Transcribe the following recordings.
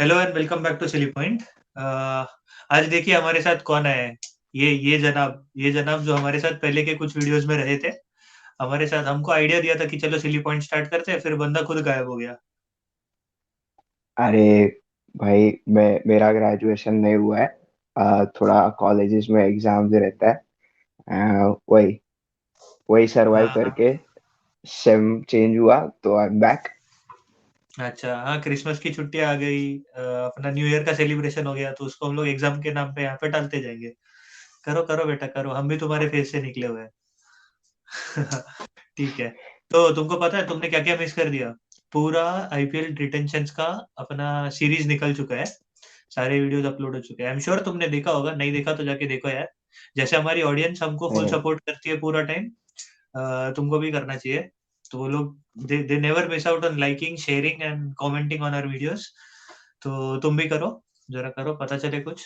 Hello and welcome back to silly point. आज देखिए हमारे साथ कौन आया है। ये जनाब जो हमारे साथ पहले के कुछ वीडियोस में रहे थे। हमारे साथ हमको आइडिया दिया था कि चलो सिली पॉइंट स्टार्ट करते हैं, फिर बंदा खुद गायब हो गया। अरे भाई, मैं मेरा ग्रेजुएशन नहीं हुआ है। थोड़ा कॉलेजेस में एग्जाम्स रहता है। वही वही सरवाइव हाँ हाँ। करके सेम चेंज हुआ तो आई एम बैक। अच्छा, हाँ, क्रिसमस की छुट्टियां आ गई। अपना न्यू ईयर का सेलिब्रेशन हो गया, तो उसको हम लोग एग्जाम के नाम पे यहाँ पे टालते जाएंगे। करो करो बेटा करो, हम भी तुम्हारे फेस से निकले हुए हैं। ठीक है। तो तुमको पता है तुमने क्या क्या मिस कर दिया? पूरा आईपीएल रिटेंशंस का अपना सीरीज निकल चुका है। सारे वीडियोस अपलोड हो चुके हैं। आई एम श्योर तुमने देखा होगा, नहीं देखा तो जाके देखो यार। जैसे हमारी ऑडियंस हमको फुल नहीं, सपोर्ट करती है पूरा टाइम, तुमको भी करना चाहिए। तो वो लोग they never miss out on liking, sharing and commenting on our videos. तो तुम भी करो, जरा करो, पता चले कुछ।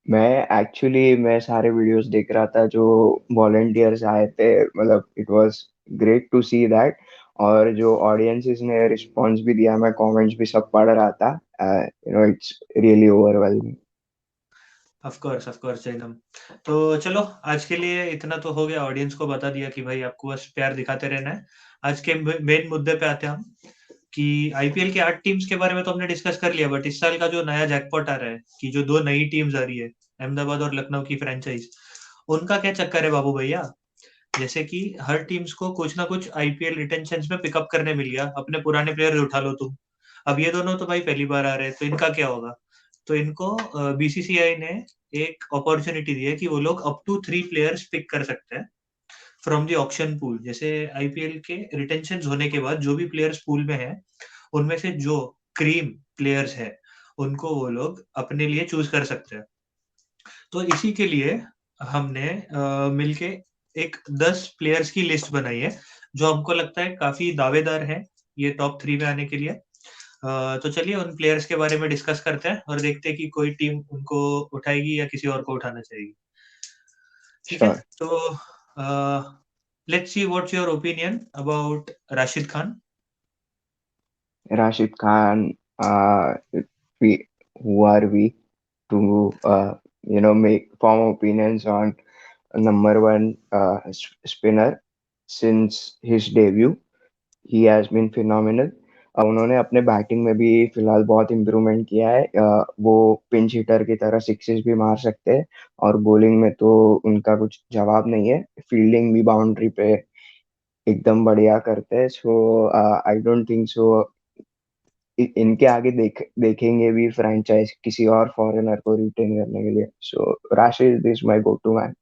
मैं सारे वीडियोस देख रहा था जो वॉलंटियर्स आए थे। मतलब it was great to see that. और जो ऑडियंसेस ने रिस्पांस भी दिया, मैं कमेंट्स भी सब पढ़ रहा था। It's really overwhelming. Of course एकदम। तो चलो, आज के लिए इतना तो हो गया। ऑडियंस को बता दिया कि भाई आपको बस प्यार दिखाते रहना है। आज के मेन मुद्दे पे आते हैं हम, कि आईपीएल के 8 टीम्स के बारे में तो हमने डिस्कस कर लिया, बट इस साल का जो नया जैकपॉट आ रहा है, कि जो 2 नई टीम्स आ रही है, अहमदाबाद और लखनऊ की फ्रेंचाइज, उनका क्या चक्कर है बाबू भैया? जैसे कि हर टीम्स को कुछ ना कुछ आईपीएल रिटेंशंस में पिकअप करने मिल गया, अपने पुराने प्लेयर्स उठा लो तुम। अब ये दोनों तो भाई पहली बार आ रहे हैं, तो इनका क्या होगा? तो इनको बीसीसीआई ने एक अपॉर्चुनिटी दी है कि वो लोग अप टू 3 प्लेयर्स पिक कर सकते हैं फ्रॉम द ऑक्शन पूल। जैसे आईपीएल के रिटेंशन होने के बाद जो भी प्लेयर्स पूल में है, उनमें से जो क्रीम प्लेयर्स है, उनको वो लोग अपने लिए चूज कर सकते हैं। तो इसी के लिए हमने मिलके एक 10 प्लेयर्स की लिस्ट बनाई है, जो हमको लगता है काफी दावेदार है ये टॉप 3 में आने के लिए। तो चलिए उन प्लेयर्स के बारे में डिस्कस करते हैं और देखते हैं कि कोई टीम उनको उठाएगी या किसी और को उठाना चाहेगी। ठीक है। श्योर। तो let's see what's your opinion about Rashid Khan. Rashid Khan, who are we to make form opinions on number one spinner since his debut. He has been phenomenal. उन्होंने अपने बैटिंग में भी फिलहाल बहुत इम्प्रूवमेंट किया है। वो पिंच हिटर की तरह सिक्सेस भी मार सकते हैं। और बॉलिंग में तो उनका कुछ जवाब नहीं है। फील्डिंग भी बाउंड्री पे एकदम बढ़िया करते हैं। सो आई डोंट थिंक सो इनके आगे देखेंगे भी फ्रेंचाइज किसी और फॉरेनर को रिटेन करने के लिए। So Rashid is my go to man.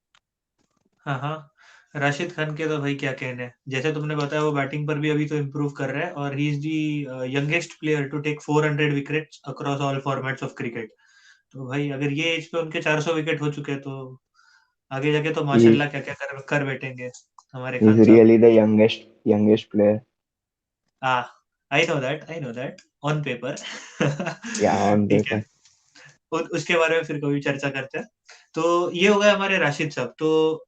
हाँ हाँ। राशिद खान के तो भाई क्या कहने हैं, जैसे तुमने बताया वो बैटिंग पर भी अभी तो इम्प्रूव कर रहा है, और he is the youngest player to take 400 wickets across all formats of cricket. तो भाई अगर ये एज पे उनके 400 विकेट हो चुके हैं, तो आगे जाके तो ही माशाल्लाह क्या क्या कर बैठेंगे हमारे is Khan sahab. Really the youngest player. Ah I know that on paper. या ऑन ठीक है। पेपर। उसके बारे में फिर कभी चर्चा करते हैं। तो ये हो गए हमारे राशिद साहब। तो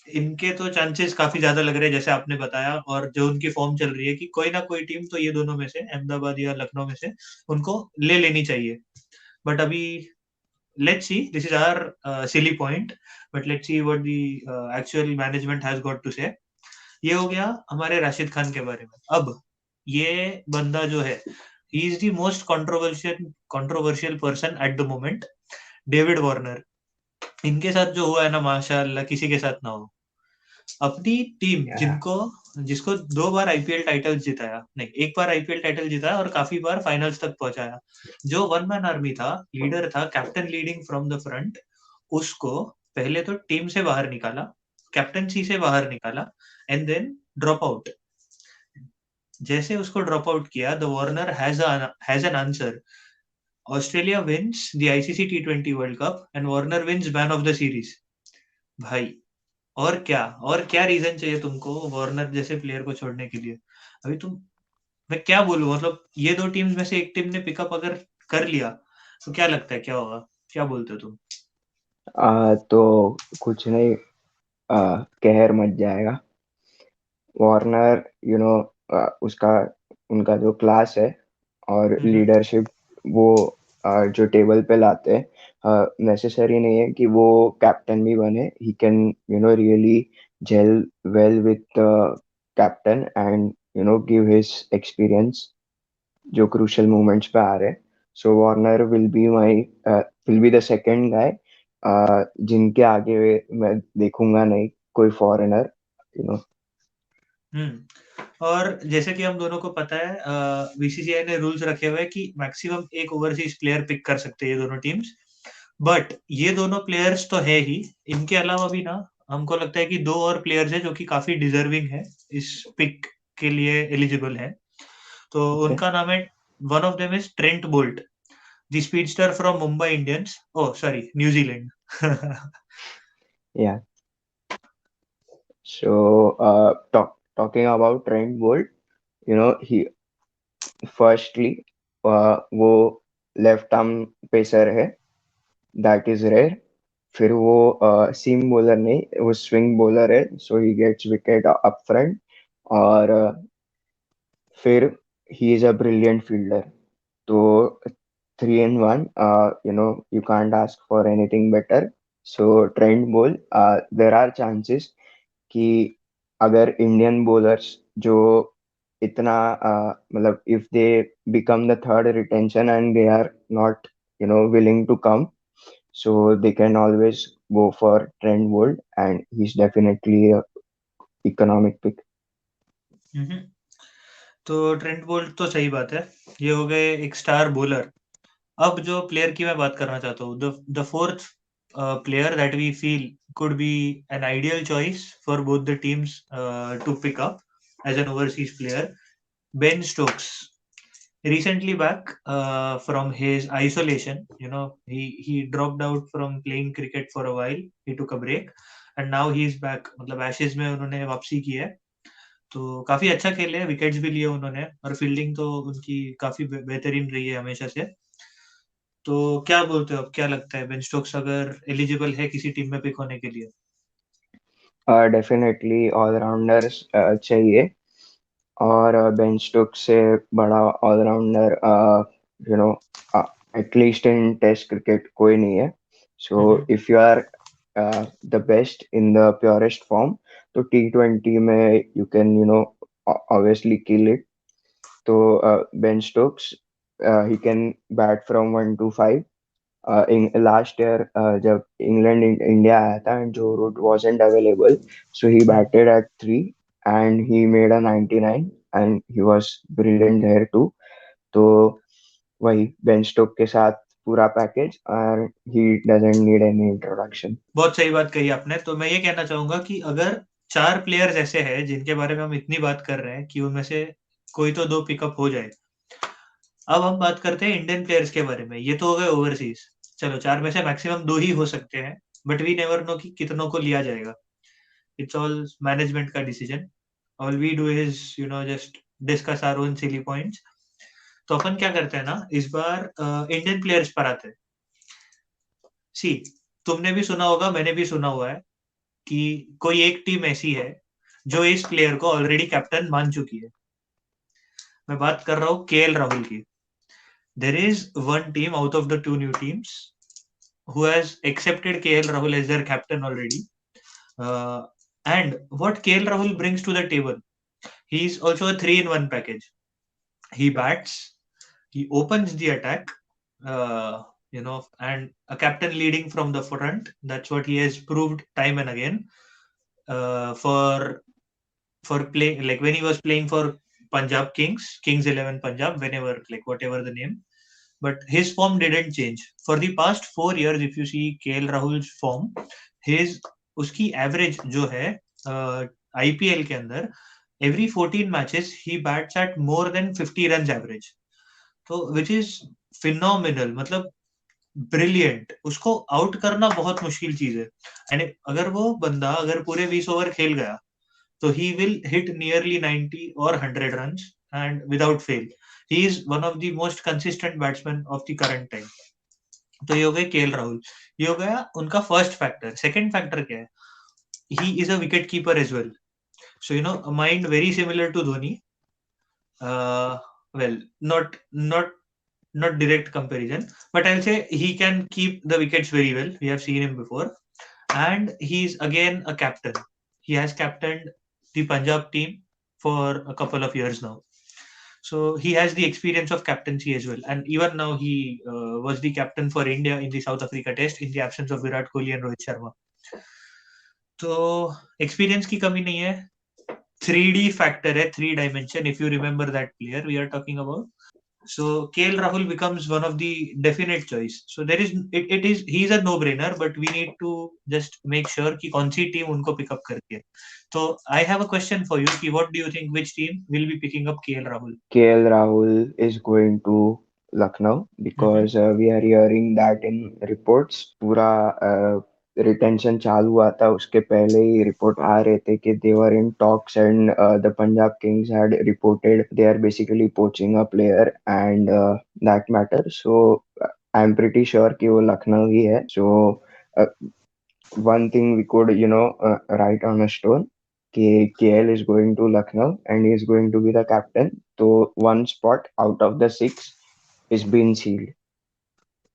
इनके तो चांसेस काफी ज्यादा लग रहे हैं, जैसे आपने बताया, और जो उनकी फॉर्म चल रही है, कि कोई ना कोई टीम तो ये दोनों में से, अहमदाबाद या लखनऊ में से, उनको ले लेनी चाहिए। बट अभी let's see, this is our silly point, but let's see what the actual management has got to say. ये हो गया हमारे राशिद खान के बारे में। अब ये बंदा जो है, he is the most controversial person at the moment, David Warner. इनके साथ जो हुआ है ना, माशाल्लाह किसी के साथ ना हो। अपनी टीम जिनको जिसको 2 बार आईपीएल टाइटल जिताया, नहीं, एक बार आईपीएल टाइटल जिताया और काफी बार फाइनल्स तक पहुंचाया, जो वन मैन आर्मी था, लीडर था, captain leading from the front, उसको पहले तो टीम से बाहर निकाला, कैप्टनसी से बाहर निकाला, एंड देन ड्रॉप आउट। जैसे उसको ड्रॉप आउट किया, the Warner has an answer. Australia wins the ICC T20 world cup and Warner wins man of the series. भाई, और क्या रीजन चाहिए तुमको वार्नर जैसे प्लेयर को छोड़ने के लिए? अभी तुम, मैं क्या बोलूं, मतलब ये दो टीम्स में से एक टीम ने पिकअप अगर कर लिया, तो क्या लगता है क्या होगा? क्या बोलते हो तुम? तो कुछ नहीं, कहर मच जाएगा। वार्नर, उसका उनका जो क्लास है और हम्म। लीडरशिप वो जो टेबल पे लाते हैं, नेसेसरी नहीं है कि वो कैप्टन भी बने. He can really gel well with captain and give his experience जो क्रूशियल मोमेंट्स पे आ रहे हैं. So Warner will be the second guy जिनके आगे मैं देखूंगा नहीं कोई फॉरेनर. यू नो और जैसे कि हम दोनों को पता है बीसीसीआई ने रूल्स रखे हुए हैं कि मैक्सिमम एक ओवरसीज प्लेयर पिक कर सकते हैं ये दोनों टीम्स. बट ये दोनों प्लेयर्स तो है ही, इनके अलावा भी ना हमको लगता है कि 2 और प्लेयर्स हैं जो कि काफ़ी डिज़र्विंग है, इस पिक के लिए एलिजिबल है. तो ओके. उनका नाम है, one of them is Trent Bolt, the speedster from Mumbai Indians, oh sorry New Zealand. Yeah. So talking about Trent Bolt, he firstly वो लेफ्ट आर्म पेसर है, दैट इज रेयर. फिर वो सीम बॉलर नहीं, वो स्विंग बॉलर है, so he gets wicket up front. और फिर he is a brilliant fielder. तो 3 in 1, you can't ask for anything better. So Trent Bolt, there are chances कि अगर इंडियन बॉलर्स जो इतना मतलब if they become the third retention and they are not willing to come, so they can always go for Trent Bolt and he's definitely a economic pick. हम्म. तो Trent Boult तो सही बात है, ये हो गए एक स्टार बॉलर. अब जो प्लेयर की मैं बात करना चाहता हूँ, the fourth player that we feel could be an ideal choice for both the teams to pick up as an overseas player, Ben Stokes. Recently back from his isolation, he dropped out from playing cricket for a while. He took a break and now he is back. मतलब Ashes में उन्होंने वापसी की है, तो काफी अच्छा खेले हैं, विकेट्स भी लिए उन्होंने और फील्डिंग तो उनकी काफी बेहतरीन रही है हमेशा से. तो क्या बोलते हो आप, क्या लगता है बेन स्टोक्स अगर एलिजिबल है किसी टीम में पिक होने के लिए? डेफिनेटली ऑलराउंडर्स चाहिए. और बेन स्टोक्स से बड़ा allrounder you know at least in test cricket कोई नहीं है. So hmm. If you are the best in the purest form, तो T20 में you can obviously kill it. तो Ben Stokes he can bat from 1 to 5. Last year जब England India आया था and Joe Root wasn't available, so he hmm. batted at 3 and he made a 99 and he was brilliant there too. तो वही Ben Stoke के साथ पूरा package और he doesn't need any introduction. बहुत सही बात कही आपने. तो मैं ये कहना चाहूंगा कि अगर 4 प्लेयर्स ऐसे हैं जिनके बारे में हम इतनी बात कर रहे हैं कि उनमें से कोई तो 2 पिकअप हो जाए. अब हम बात करते हैं इंडियन प्लेयर्स के बारे में. ये तो हो गए ओवरसीज. चलो 4 में से मैक्सिमम 2 ही हो सकते हैं, बट वी नेवर नो कि कितनों को लिया जाएगा. इट्स ऑल मैनेजमेंट का decision. All we do is just discuss our own silly points. तो अपन क्या करते हैं ना, इस बार इंडियन प्लेयर्स पर आते हैं. सी, तुमने भी सुना होगा, मैंने भी सुना हुआ है कि कोई एक टीम ऐसी है जो इस प्लेयर को ऑलरेडी कैप्टन मान चुकी है. मैं बात कर रहा हूँ केएल राहुल की. There is one team out of the 2 new teams who has accepted KL Rahul as their captain already. And what KL Rahul brings to the table, he is also a 3-in-1 package. He bats, he opens the attack, and a captain leading from the front. That's what he has proved time and again. For play, like when he was playing for Punjab Kings 11 Punjab, whenever, like whatever the name, but his form didn't change for the past 4 years. If you see KL Rahul's form, his उसकी average जो है IPL के अंदर, every 14 matches he bats at more than 50 run average. तो which is phenomenal, मतलब brilliant. उसको out करना बहुत मुश्किल चीज है. एंड अगर वो बंदा अगर पूरे 20 ओवर खेल गया तो he will hit nearly 90 or 100 runs and without fail. He is one of the most consistent batsmen of the current time. तो ये हो गए केएल राहुल. ये हो गया उनका फर्स्ट फैक्टर. सेकंड फैक्टर क्या है? He is a wicket keeper as well. So a mind very similar to Dhoni. Well, not not direct comparison, but I'll say he can keep the wickets very well. We have seen him before, and he's again a captain. He has captained the Punjab team for a couple of years now. So he has the experience of captaincy as well. And even now, he was the captain for India in the South Africa Test in the absence of Virat Kohli and Rohit Sharma. तो experience की कमी नहीं है. 3D factor है, 3 dimension. If you remember that player we are talking about, so KL Rahul becomes one of the definite choice. So there is it is he's a no brainer, but we need to just make sure कि कौन सी team उनको pick up करती है. So I have a question for you कि what do you think which team will be picking up KL Rahul? KL Rahul is going to Lucknow because we are hearing that in reports. पूरा retention चालू हुआ था उसके पहले ही report आ रहे थे कि they were in talks and the Punjab Kings had reported they are basically poaching a player and that matter. So I'm pretty sure कि वो लखनऊ ही है. So uh, one thing we could write on a stone कि KL is going to Lucknow and he is going to be the captain. So one spot out of the six is being sealed.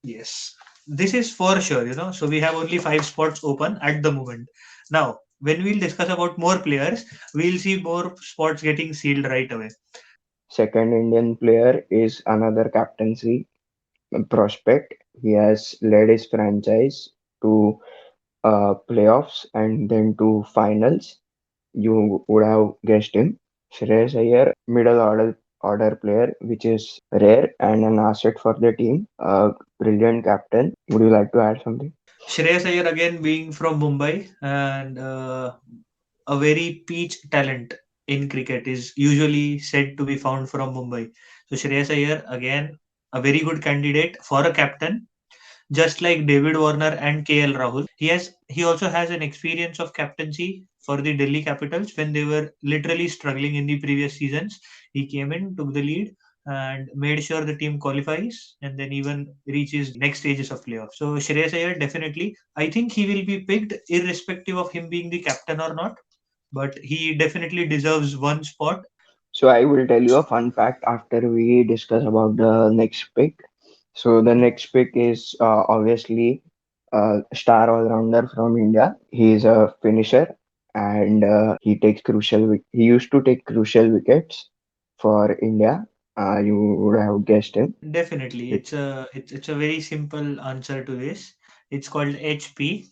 Yes, this is for sure, you know. So we have only 5 spots open at the moment. Now, when we'll discuss about more players, we'll see more spots getting sealed right away. Second Indian player is another captaincy prospect. He has led his franchise to playoffs and then to finals. You would have guessed him. Shreyas Iyer, middle order player, which is rare and an asset for the team. A brilliant captain. Would you like to add something? Shreyas Iyer again being from Mumbai and a very peach talent in cricket is usually said to be found from Mumbai. So Shreyas Iyer again a very good candidate for a captain, just like David Warner and KL Rahul. He also has an experience of captaincy for the Delhi Capitals when they were literally struggling in the previous seasons. He came in, took the lead, and made sure the team qualifies and then even reaches the next stages of playoffs. So Shreyas Iyer definitely, I think he will be picked irrespective of him being the captain or not, but he definitely deserves one spot. So I will tell you a fun fact after we discuss about the next pick. So the next pick is obviously a star all-rounder from India. He is a finisher and he used to take crucial wickets for India. You would have guessed him. Definitely, It it's a very simple answer to this. It's called HP,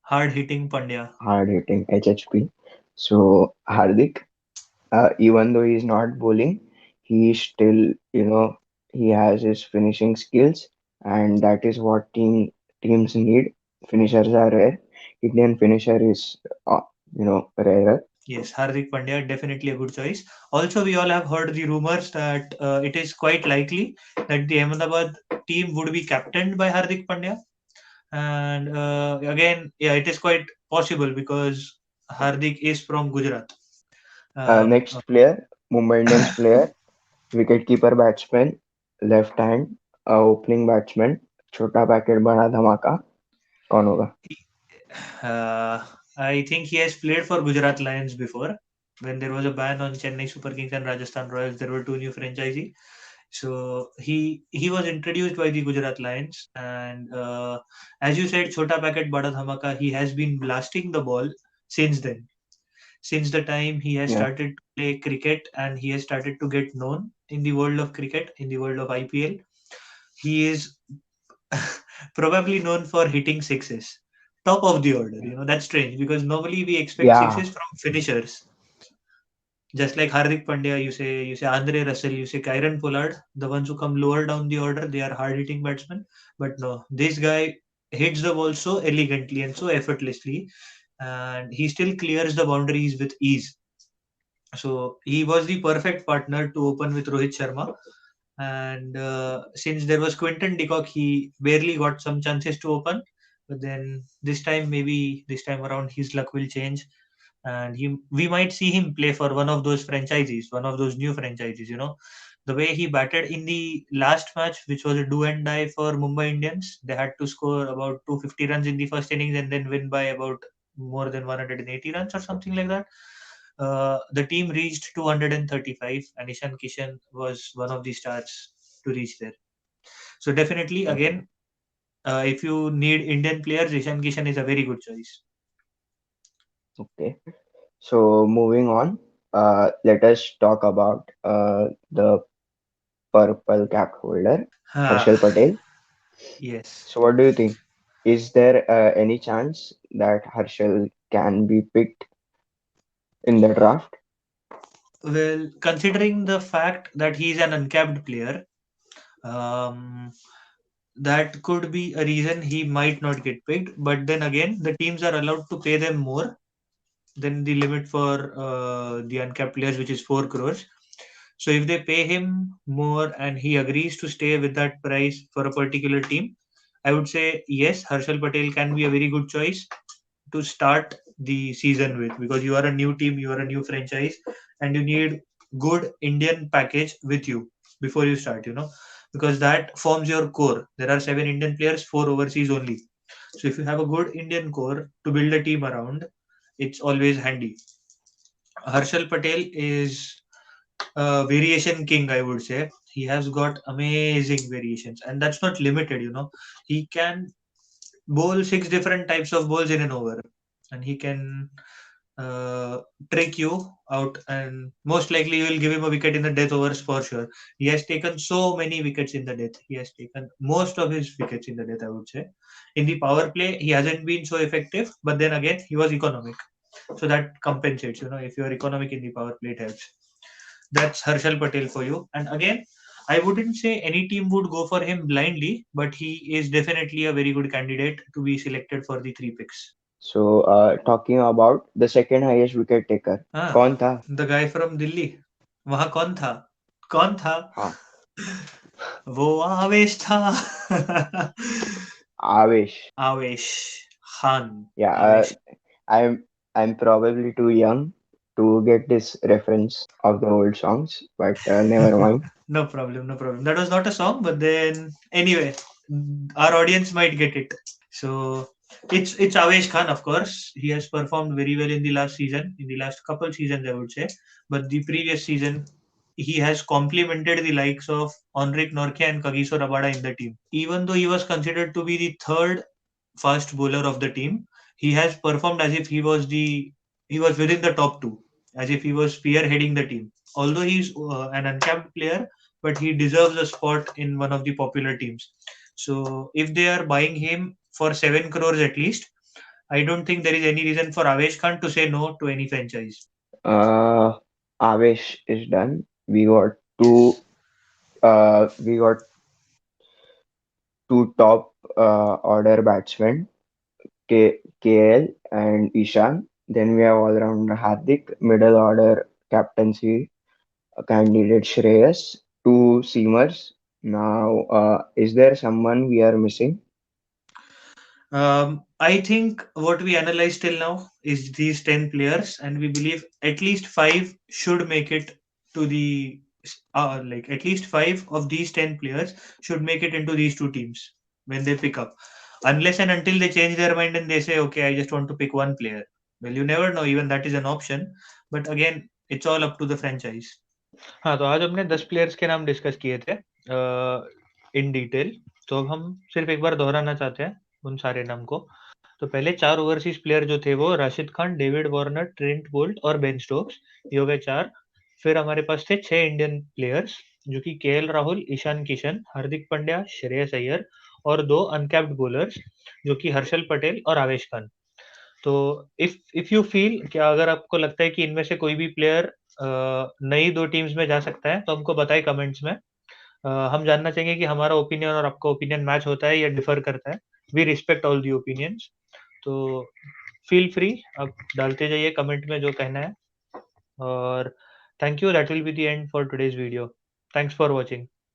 hard hitting Pandya. hard hitting HHP. So Hardik, even though he's not bowling, he still, he has his finishing skills, and that is what teams need. Finishers are rare. Indian finisher is, rarer. Yes, Hardik Pandya, definitely a good choice. Also, we all have heard the rumors that it is quite likely that the Ahmedabad team would be captained by Hardik Pandya. And again, yeah, it is quite possible because Hardik is from Gujarat. Next player, Mumbai Indians player, wicketkeeper batsman, left hand, opening batsman, छोटा packet बड़ा धमाका कौन होगा? uh, I think he has played for Gujarat Lions before. When there was a ban on Chennai Super Kings and Rajasthan Royals, there were two new franchisees. So he was introduced by the Gujarat Lions, and as you said, Chota Packet Bada Dhamaka, he has been blasting the ball since then. Since the time he has Yeah. started to play cricket and he has started to get known in the world of cricket, in the world of IPL, he is probably known for hitting sixes, top of the order. You know that's strange because normally we expect Yeah. sixes from finishers. Just like Hardik Pandya, you say Andre Russell, you say Kyron Pollard, the ones who come lower down the order, they are hard hitting batsmen. But no, this guy hits the ball so elegantly and so effortlessly, and he still clears the boundaries with ease. So he was the perfect partner to open with Rohit Sharma. And since there was Quinton de Kock, he barely got some chances to open. But then maybe this time around, his luck will change, and we might see him play for one of those franchises, one of those new franchises. You know, the way he batted in the last match, which was a do and die for Mumbai Indians, they had to score about 250 runs in the first innings and then win by about more than 180 runs or something like that. The team reached 235, and Ishan Kishan was one of the stars to reach there. So definitely, again, if you need Indian players, Ishan Kishan is a very good choice. Okay. So moving on, let us talk about the purple cap holder, Ah, Harshal Patel. yes. So what do you think? Is there any chance that Harshal can be picked in the draft? Well, considering the fact that he's an uncapped player, um, that could be a reason he might not get picked. But then again, the teams are allowed to pay them more than the limit for the uncapped players, which is 4 crores. So if they pay him more and he agrees to stay with that price for a particular team, I would say yes, Harshal Patel can be a very good choice to start the season with, because you are a new team, you are a new franchise, and you need good Indian package with you before you start, because that forms your core. There are 7 Indian players, 4 overseas only. So if you have a good Indian core to build a team around, it's always handy. Harshal Patel is a variation king, I would say. He has got amazing variations, and that's not limited. He can bowl 6 different types of balls in an over, and he can uh, trick you out. And most likely, you will give him a wicket in the death overs for sure. He has taken so many wickets in the death. He has taken most of his wickets in the death, I would say. In the power play, he hasn't been so effective, but then again, he was economic. So that compensates, if you're economic in the power play, it helps. That's Harshal Patel for you. And again, I wouldn't say any team would go for him blindly, but he is definitely a very good candidate to be selected for the 3 picks. So talking about the second highest wicket taker, हाँ, कौन था? The guy from Delhi, वहां कौन था? कौन था? हाँ, वो आवेश था। Avesh. आवेश खान। Yeah, आवेश। I'm probably too young to get this reference of the old songs, but never mind. No problem, no problem. That was not a song, but then anyway, our audience might get it. So it's Avesh Khan, of course. He has performed very well in the last season, in the last couple seasons, I would say. But the previous season, he has complemented the likes of Enric Norke and Kagiso Rabada in the team. Even though he was considered to be the third fast bowler of the team, he has performed as if he was within the top two, as if he was spearheading the team. Although he's an uncapped player, but he deserves a spot in one of the popular teams. So if they are buying him for 7 crores at least, I don't think there is any reason for Avesh Khan to say no to any franchise. Uh, Avesh is done. We got two top order batsmen, KL and Ishan. Then we have all-rounder Hardik, middle order captaincy candidate Shreyas, two seamers. Now, is there someone we are missing? I think what we analyzed till now is these 10 players, and we believe at least 5 should make it to the like at least 5 of these 10 players should make it into these two teams when they pick up, unless and until they change their mind and they say, okay, I just want to pick one player. Well, you never know, even that is an option, but again, it's all up to the franchise. हाँ, तो आज हमने 10 players के नाम discuss किए थे in detail. तो अब हम सिर्फ एक बार दोहराना चाहते हैं उन सारे नाम को। तो पहले 4 ओवरसीज प्लेयर जो थे वो Rashid Khan, David Warner, Trent Boult और बेन स्टोक्स, ये हो गए 4। फिर हमारे पास थे 6 इंडियन प्लेयर्स जो कि केएल राहुल, ईशान किशन, हार्दिक पांड्या, श्रेयस अय्यर और 2 अनकैप्ड बॉलर्स जो कि हर्षल पटेल और आवेश खान। तो इफ यू फील कि अगर आपको लगता है कि इनमें से कोई भी प्लेयर नई 2 टीम्स में जा सकता है, तो हमको बताएँ कमेंट्स में। हम जानना चाहेंगे कि हमारा ओपिनियन और आपका ओपिनियन मैच होता है या डिफर करता है। We respect all the opinions. तो फील फ्री, आप डालते जाइए कमेंट में जो कहना है। और thank you, that will be the end for today's video. Thanks for watching.